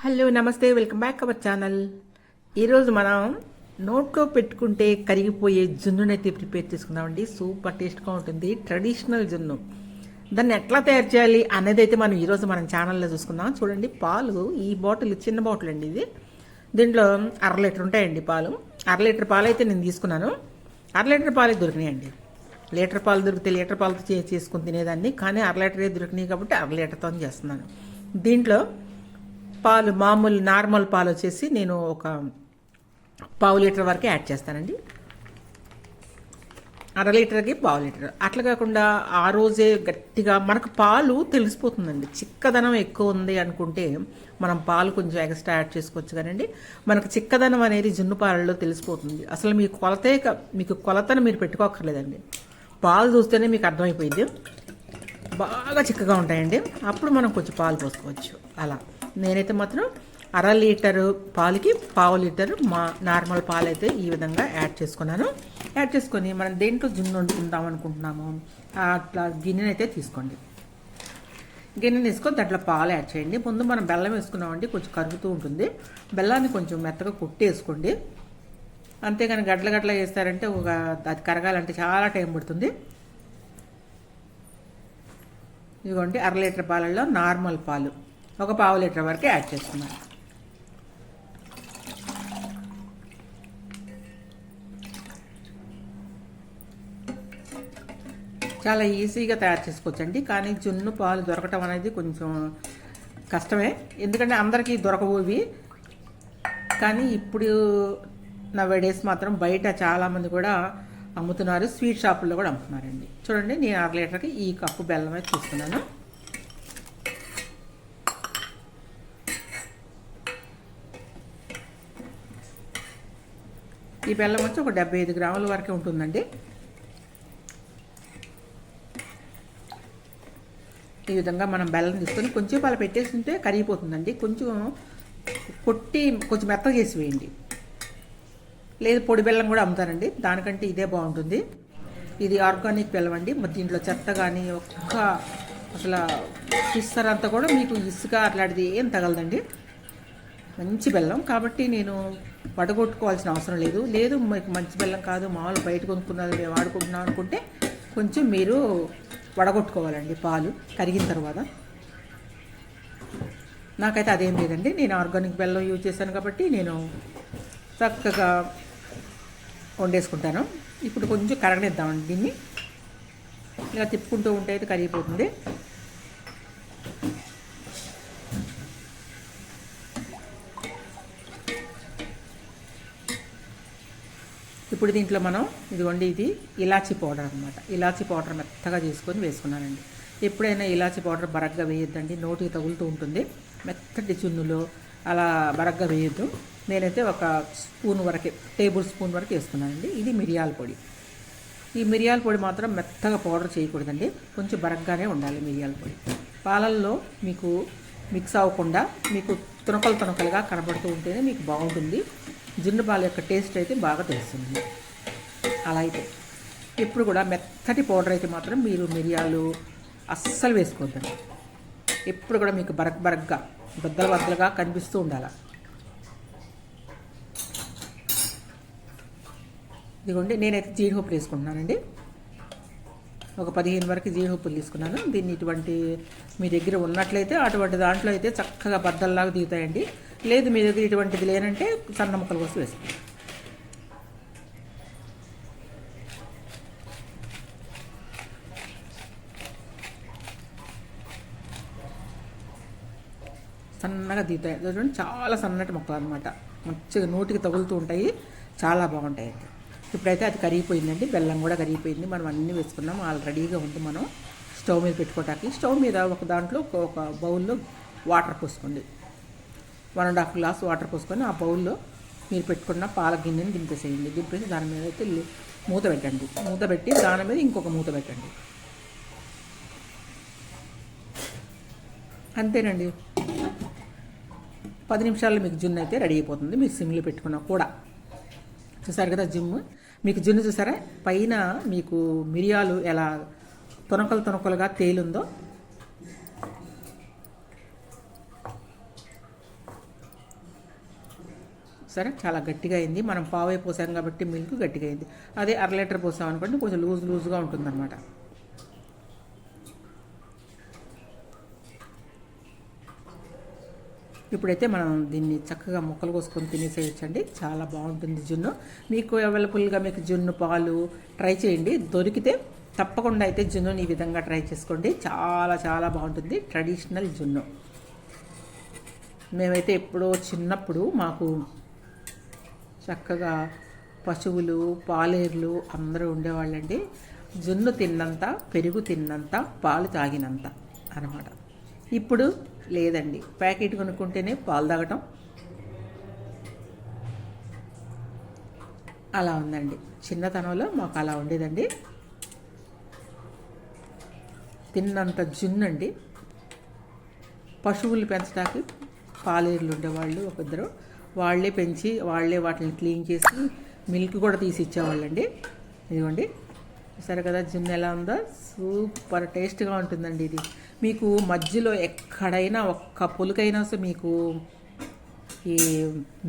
Hello నమస్తే welcome back our channel. ఈరోజు మనం నోట్లో పెట్టుకుంటే కరిగిపోయే జున్నునైతే ప్రిపేర్ చేసుకుందామండి. సూపర్ టేస్ట్గా ఉంటుంది, ట్రెడిషనల్ జున్ను. దాన్ని ఎట్లా తయారు చేయాలి అనేది అయితే మనం ఈరోజు మనం ఛానల్లో చూసుకుందాం. చూడండి, పాలు ఈ బాటిల్ చిన్న బాటిల్ అండి ఇది. దీంట్లో 1/2 లీటర్ ఉంటాయండి పాలు. 1/2 లీటర్ పాలు అయితే నేను తీసుకున్నాను. 1/2 లీటర్ పాలే దొరికినాయండి. లీటర్ పాలు దొరికితే లీటర్ పాలతో చేసుకుని తినేదాన్ని, కానీ 1/2 లీటరే దొరికినాయి కాబట్టి 1/2 లీటర్తో చేస్తున్నాను. దీంట్లో పాలు మామూలు నార్మల్ పాలు వచ్చేసి నేను ఒక 1/2 లీటర్ వరకు యాడ్ చేస్తానండి. 1/2 లీటర్కి 1/2 లీటర్. అట్లా కాకుండా ఆ రోజే గట్టిగా మనకు పాలు తెలిసిపోతుందండి. చిక్కదనం ఎక్కువ ఉంది అనుకుంటే మనం పాలు కొంచెం ఎక్స్ట్రా యాడ్ చేసుకోవచ్చు. కానండి మనకు చిక్కదనం అనేది జున్ను పాలలో తెలిసిపోతుంది. అసలు మీకు కొలతను మీరు పెట్టుకోక్కర్లేదండి. పాలు చూస్తేనే మీకు అర్థమైపోయింది. బాగా చిక్కగా ఉంటాయండి. అప్పుడు మనం కొంచెం పాలు పోసుకోవచ్చు. అలా నేనైతే మాత్రం 1/2 లీటరు పాలకి 1/2 లీటరు నార్మల్ పాలు అయితే ఈ విధంగా యాడ్ చేసుకున్నాను. యాడ్ చేసుకొని మనం దేంట్లో జున్ను వండుకుందాం అనుకుంటున్నాము అట్లా గిన్నెని అయితే తీసుకోండి. గిన్నెని తీసుకొని దాంట్లో పాలు యాడ్ చేయండి. ముందు మనం బెల్లం వేసుకున్నామండి, కొంచెం కరుగుతూ ఉంటుంది. బెల్లాన్ని కొంచెం మెత్తగా కొట్టేసుకోండి. అంతేగాని గడ్డల వేస్తారంటే అది కరగాలంటే చాలా టైం పడుతుంది. ఇదిగోండి, 1/2 లీటర్ పాలల్లో నార్మల్ పాలు ఒక 1/2 లీటర్ వరకు యాడ్ చేసుకున్నాను. చాలా ఈజీగా తయారు చేసుకోవచ్చండి. కానీ జున్ను పాలు దొరకటం అనేది కొంచెం కష్టమే, ఎందుకంటే అందరికీ దొరకవు ఇవి. కానీ ఇప్పుడు నవ్వేడేస్ మాత్రం బయట చాలామంది కూడా అమ్ముతున్నారు, స్వీట్ షాపుల్లో కూడా అమ్ముతున్నారండి. చూడండి, నేను 1/2 లీటర్కి ఈ కప్పు బెల్లం అయితే తీసుకున్నాను. ఈ బెల్లం వచ్చి ఒక 75 గ్రాముల వరకే ఉంటుందండి. ఈ విధంగా మనం బెల్లం తీసుకొని కొంచెం పాలు పెట్టేస్తుంటే కరిగిపోతుందండి. కొంచెం కొట్టి కొంచెం మెత్తగా చేసి వేయండి. లేదు పొడి బెల్లం కూడా అమ్ముతారండి, దానికంటే ఇదే బాగుంటుంది. ఇది ఆర్గానిక్ బెల్లం అండి. దీంట్లో చెత్త కానీ అసలు ఇస్తారంతా కూడా మీకు ఇసుక అట్లాంటిది ఏం తగలదండి. మంచి బెల్లం కాబట్టి నేను వడగొట్టుకోవాల్సిన అవసరం లేదు మీకు మంచి బెల్లం కాదు, మామూలు బయట కొనుక్కున్నది మేము వాడుకుంటున్నాం అనుకుంటే కొంచెం మీరు వడగొట్టుకోవాలండి పాలు కరిగిన తర్వాత. నాకైతే అదేం లేదండి, నేను ఆర్గానిక్ బెల్లం యూజ్ చేశాను కాబట్టి నేను చక్కగా వండేసుకుంటాను. ఇప్పుడు కొంచెం కరగనిద్దామండి దీన్ని. ఇలా తిప్పుకుంటూ ఉంటే అయితే కరిగిపోతుంది. ఇప్పుడు దీంట్లో మనం ఇదిగోండి, ఇది ఇలాచీ పౌడర్ అనమాట. ఇలాచీ పౌడర్ మెత్తగా చేసుకొని వేసుకున్నానండి. ఎప్పుడైనా ఇలాచీ పౌడర్ బరగ్గా వేయొద్దండి, నోటికి తగులుతూ ఉంటుంది. మెత్తటి చున్నులో అలా బరగ్గా వేయొద్దు. నేనైతే ఒక టేబుల్ స్పూన్ వరకు వేసుకున్నానండి. ఇది మిరియాల పొడి. ఈ మిరియాల పొడి మాత్రం మెత్తగా పౌడర్ చేయకూడదండి, కొంచెం బరగ్గానే ఉండాలి మిరియాల పొడి. పాలల్లో మీకు మిక్స్ అవ్వకుండా మీకు తునకలుగా కనబడుతూ ఉంటేనే మీకు బాగుంటుంది. జున్ను పాల యొక్క టేస్ట్ అయితే బాగా తెలుస్తుంది. అలా అయితే ఎప్పుడు కూడా మెత్తటి పౌడర్ అయితే మాత్రం మీరు మిరియాలు అస్సలు వేసుకోవద్దండి. ఎప్పుడు కూడా మీకు బరగ్గా బద్దలుగా కనిపిస్తూ ఉండాలి. ఇదిగోండి, నేనైతే జీడిపప్పులు వేసుకుంటున్నానండి. ఒక 15 వరకు జీడిపప్పులు తీసుకున్నాను. దీన్ని మీ దగ్గర ఉన్నట్లయితే అటువంటి దాంట్లో అయితే చక్కగా బద్దల్లాగా దిగుతాయండి. లేదు మీ దగ్గర ఇటువంటిది లేనంటే సన్న ముక్కలు కోసం వేసుకోండి. సన్నగా దిగుతాయి చూడండి, చాలా సన్నటి ముక్కలు అనమాట. మంచిగా నోటికి తగులుతూ ఉంటాయి, చాలా బాగుంటాయి. ఇప్పుడైతే అది కరిగిపోయిందండి, బెల్లం కూడా కరిగిపోయింది. మనం అన్నీ వేసుకున్నాం, ఆల్రెడీగా ఉంది. మనం స్టవ్ మీద పెట్టుకోవటానికి స్టవ్ మీద ఒక దాంట్లో ఒక బౌల్లో వాటర్ పోసుకోండి. 1.5 గ్లాస్ వాటర్ పోసుకొని ఆ బౌల్లో మీరు పెట్టుకున్న పాల గిన్నెని దింపేసేయండి. దింపేసి దాని మీద అయితే మూత పెట్టండి. మూత పెట్టి దాని మీద ఇంకొక మూత పెట్టండి. అంతేనండి, 10 నిమిషాల్లో మీకు జున్ను అయితే రెడీ అయిపోతుంది. మీరు సిమ్లో పెట్టుకున్నా కూడా. చూసారు కదా మీకు జున్ను చూసారా, పైన మీకు మిరియాలు ఎలా తొనకలుగా తేలుందో సరే చాలా గట్టిగా అయింది. మనం పావే పోసాం కాబట్టి మిల్క్ గట్టిగా అయింది. అదే అర లీటర్ పోసాం అనుకోండి కొంచెం లూజ్గా ఉంటుందన్నమాట. ఇప్పుడైతే మనం దీన్ని చక్కగా ముక్కలు కోసుకొని తినేసేయచ్చండి. చాలా బాగుంటుంది జున్ను. మీకు అవైలబుల్గా మీకు జున్ను పాలు ట్రై చేయండి. దొరికితే తప్పకుండా అయితే జున్నుని ఈ విధంగా ట్రై చేసుకోండి. చాలా చాలా బాగుంటుంది ట్రెడిషనల్ జున్ను. మేమైతే ఎప్పుడో చిన్నప్పుడు మాకు చక్కగా పశువులు పాలేర్లు అందరూ ఉండేవాళ్ళండి. జున్ను తిన్నంత, పెరుగు తిన్నంత, పాలు తాగినంత అన్నమాట. ఇప్పుడు లేదండి, ప్యాకెట్ కొనుక్కుంటేనే పాలు తాగటం అలా ఉందండి. చిన్నతనంలో మాకు అలా ఉండేదండి. తిన్నంత జున్నండి. పశువులు పెంచడానికి పాలేర్లు ఉండేవాళ్ళు ఇద్దరు, వాళ్ళే పెంచి వాళ్ళే వాటిని క్లీన్ చేసి మిల్క్ కూడా తీసి ఇచ్చేవాళ్ళండి. ఇదిగోండి సరే కదా జున్ను ఎలా ఉందో, సూపర్ టేస్ట్గా ఉంటుందండి. ఇది మీకు మధ్యలో ఎక్కడైనా ఒక్క పులుకైనా మీకు ఈ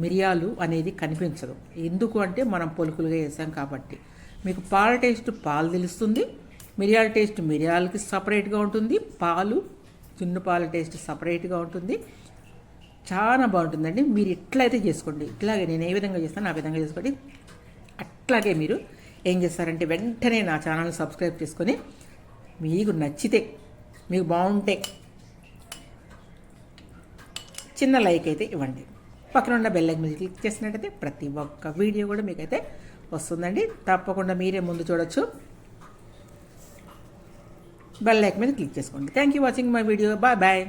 మిరియాలు అనేది కనిపించదు. ఎందుకు అంటే మనం పొలుకులుగా వేసాం కాబట్టి. మీకు పాల టేస్ట్ పాలు తెలుస్తుంది, మిరియాల టేస్ట్ మిరియాలకి సపరేట్గా ఉంటుంది, జున్ను పాల టేస్ట్ సపరేట్గా ఉంటుంది. చాలా బాగుంటుందండి. మీరు ఇట్లయితే చేసుకోండి. ఇట్లాగే నేను ఏ విధంగా చేస్తాను ఆ విధంగా చేసుకోండి. అట్లాగే మీరు ఏం చేస్తారంటే వెంటనే నా ఛానల్ సబ్స్క్రైబ్ చేసుకొని మీకు నచ్చితే, మీకు బాగుంటే చిన్న లైక్ అయితే ఇవ్వండి. పక్కన ఉన్న బెల్ ఐకాన్ మీద క్లిక్ చేసినట్టయితే ప్రతి ఒక్క వీడియో కూడా మీకైతే వస్తుందండి. తప్పకుండా మీరే ముందు చూడొచ్చు. బెల్ ఐకాన్ మీద క్లిక్ చేసుకోండి. Thank you watching my video. Bye bye.